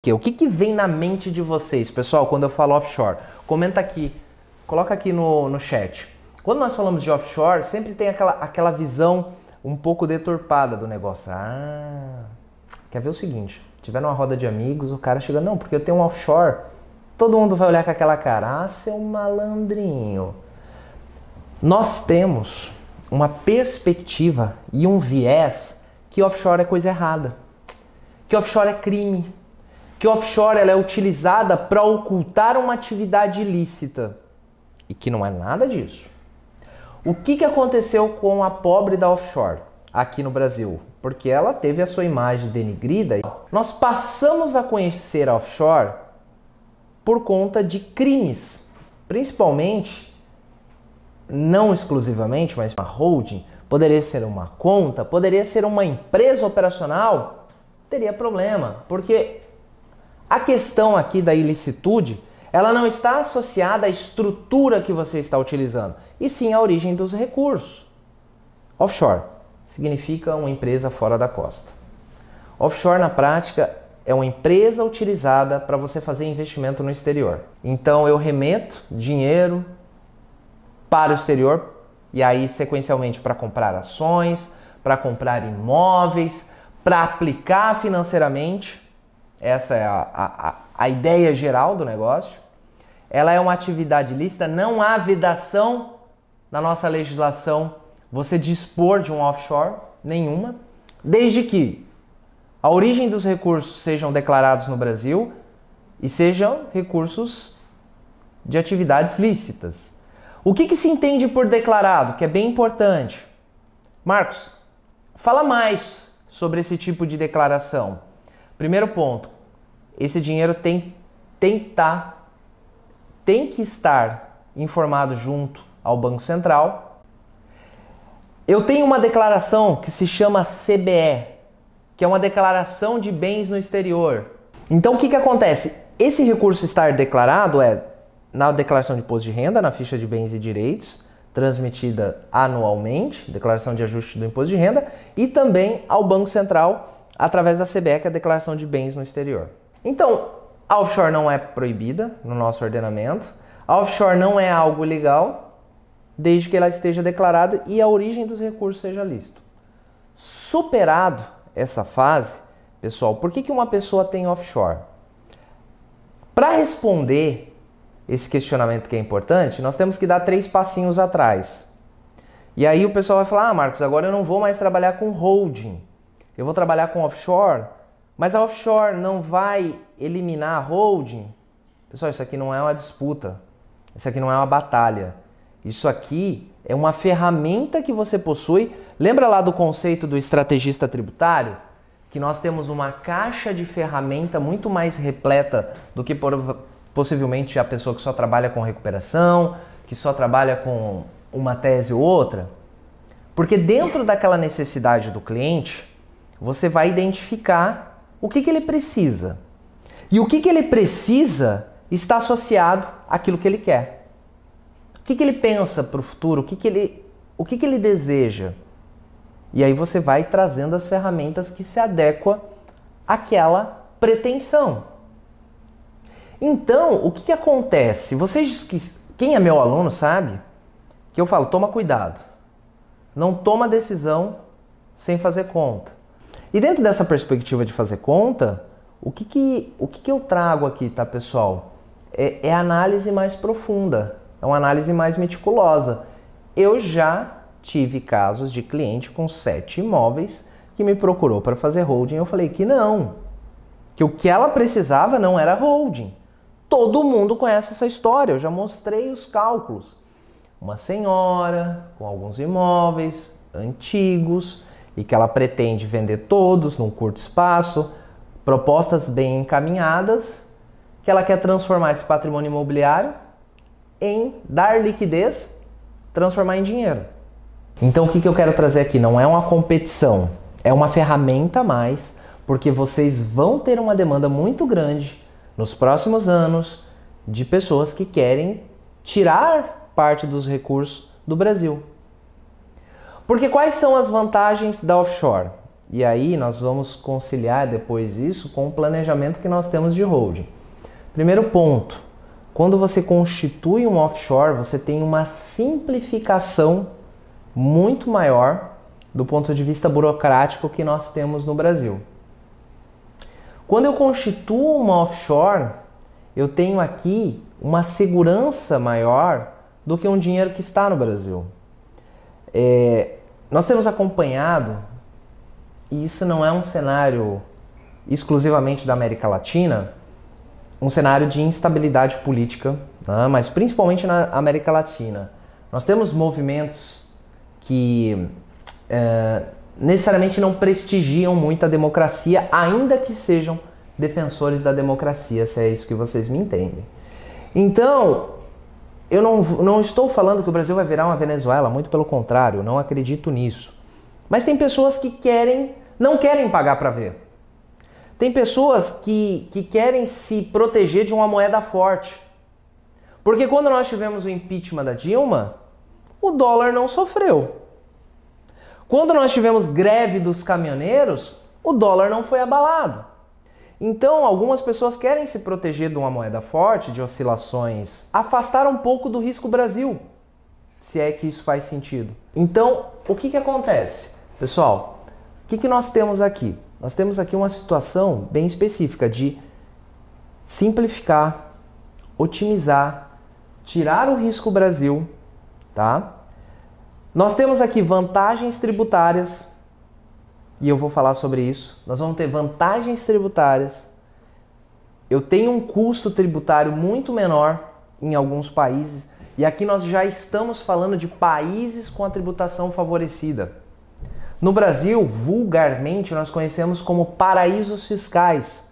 O que vem na mente de vocês, pessoal, quando eu falo offshore? Comenta aqui, coloca aqui no chat. Quando nós falamos de offshore, sempre tem aquela visão um pouco deturpada do negócio. Quer ver o seguinte, tiver numa roda de amigos, o cara chega, não, porque eu tenho um offshore, todo mundo vai olhar com aquela cara, seu malandrinho. Nós temos uma perspectiva e um viés que offshore é coisa errada, que offshore é crime, que offshore ela é utilizada para ocultar uma atividade ilícita e que não é nada disso. O que aconteceu com a pobre da offshore aqui no Brasil? Porque ela teve a sua imagem denigrida. Nós passamos a conhecer a offshore por conta de crimes, principalmente, não exclusivamente, mas uma holding, poderia ser uma conta, poderia ser uma empresa operacional, teria problema, porque a questão aqui da ilicitude, ela não está associada à estrutura que você está utilizando, e sim à origem dos recursos. Offshore significa uma empresa fora da costa. Offshore, na prática, é uma empresa utilizada para você fazer investimento no exterior. Então eu remeto dinheiro para o exterior, e aí sequencialmente para comprar ações, para comprar imóveis, para aplicar financeiramente. Essa é a ideia geral do negócio. Ela é uma atividade ilícita, não há vedação na nossa legislação você dispor de um offshore, nenhuma, desde que a origem dos recursos sejam declarados no Brasil e sejam recursos de atividades lícitas. O que se entende por declarado, que é bem importante? Marcos, fala mais sobre esse tipo de declaração. Primeiro ponto, esse dinheiro tem que estar informado junto ao Banco Central. Eu tenho uma declaração que se chama CBE, que é uma declaração de bens no exterior. Então o que acontece? Esse recurso estar declarado é na declaração de imposto de renda, na ficha de bens e direitos, transmitida anualmente, declaração de ajuste do imposto de renda, e também ao Banco Central, através da CBE, que é a declaração de bens no exterior. Então, a offshore não é proibida no nosso ordenamento, a offshore não é algo ilegal, desde que ela esteja declarada e a origem dos recursos seja lícito. Superado essa fase, pessoal, por que uma pessoa tem offshore? Para responder esse questionamento que é importante, nós temos que dar 3 passinhos atrás. E aí o pessoal vai falar, Marcos, agora eu não vou mais trabalhar com holding, eu vou trabalhar com offshore, mas a offshore não vai eliminar a holding? Pessoal, isso aqui não é uma disputa, isso aqui não é uma batalha, isso aqui é uma ferramenta que você possui. Lembra lá do conceito do estrategista tributário? Que nós temos uma caixa de ferramenta muito mais repleta do que possivelmente a pessoa que só trabalha com recuperação, que só trabalha com uma tese ou outra. Porque dentro daquela necessidade do cliente, você vai identificar o que ele precisa. E o que ele precisa está associado àquilo que ele quer. O que ele pensa para o futuro, o que ele deseja. E aí você vai trazendo as ferramentas que se adequam àquela pretensão. Então, o que acontece? Quem é meu aluno sabe que eu falo, toma cuidado. Não toma decisão sem fazer conta. E dentro dessa perspectiva de fazer conta, o que eu trago aqui, tá, pessoal? É análise mais profunda, é uma análise mais meticulosa. Eu já tive casos de cliente com 7 imóveis que me procurou para fazer holding. Eu falei que não, que o que ela precisava não era holding. Todo mundo conhece essa história, eu já mostrei os cálculos. Uma senhora com alguns imóveis antigos e que ela pretende vender todos num curto espaço, propostas bem encaminhadas, que ela quer transformar esse patrimônio imobiliário em dar liquidez, transformar em dinheiro. Então o que eu quero trazer aqui? Não é uma competição, é uma ferramenta a mais, porque vocês vão ter uma demanda muito grande nos próximos anos de pessoas que querem tirar parte dos recursos do Brasil. Porque quais são as vantagens da offshore? E aí nós vamos conciliar depois isso com o planejamento que nós temos de holding. Primeiro ponto, quando você constitui um offshore, você tem uma simplificação muito maior do ponto de vista burocrático que nós temos no Brasil. Quando eu constituo uma offshore, eu tenho aqui uma segurança maior do que um dinheiro que está no Brasil. Nós temos acompanhado, e isso não é um cenário exclusivamente da América Latina, um cenário de instabilidade política, né? Mas principalmente na América Latina. Nós temos movimentos que necessariamente não prestigiam muito a democracia, ainda que sejam defensores da democracia, se é isso que vocês me entendem. Então, eu não estou falando que o Brasil vai virar uma Venezuela, muito pelo contrário, eu não acredito nisso. Mas tem pessoas que não querem pagar para ver. Tem pessoas que querem se proteger de uma moeda forte. Porque quando nós tivemos o impeachment da Dilma, o dólar não sofreu. Quando nós tivemos greve dos caminhoneiros, o dólar não foi abalado. Então, algumas pessoas querem se proteger de uma moeda forte, de oscilações, afastar um pouco do risco Brasil, se é que isso faz sentido. Então, o que acontece? Pessoal, o que nós temos aqui? Nós temos aqui uma situação bem específica de simplificar, otimizar, tirar o risco Brasil, tá? Nós temos aqui vantagens tributárias, e eu vou falar sobre isso. Nós vamos ter vantagens tributárias. Eu tenho um custo tributário muito menor em alguns países, e aqui nós já estamos falando de países com a tributação favorecida. No Brasil, vulgarmente, nós conhecemos como paraísos fiscais,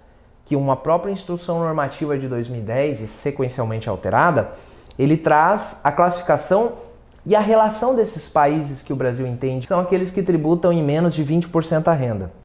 que uma própria instrução normativa de 2010 e sequencialmente alterada, ele traz a classificação e a relação desses países que o Brasil entende são aqueles que tributam em menos de 20% a renda.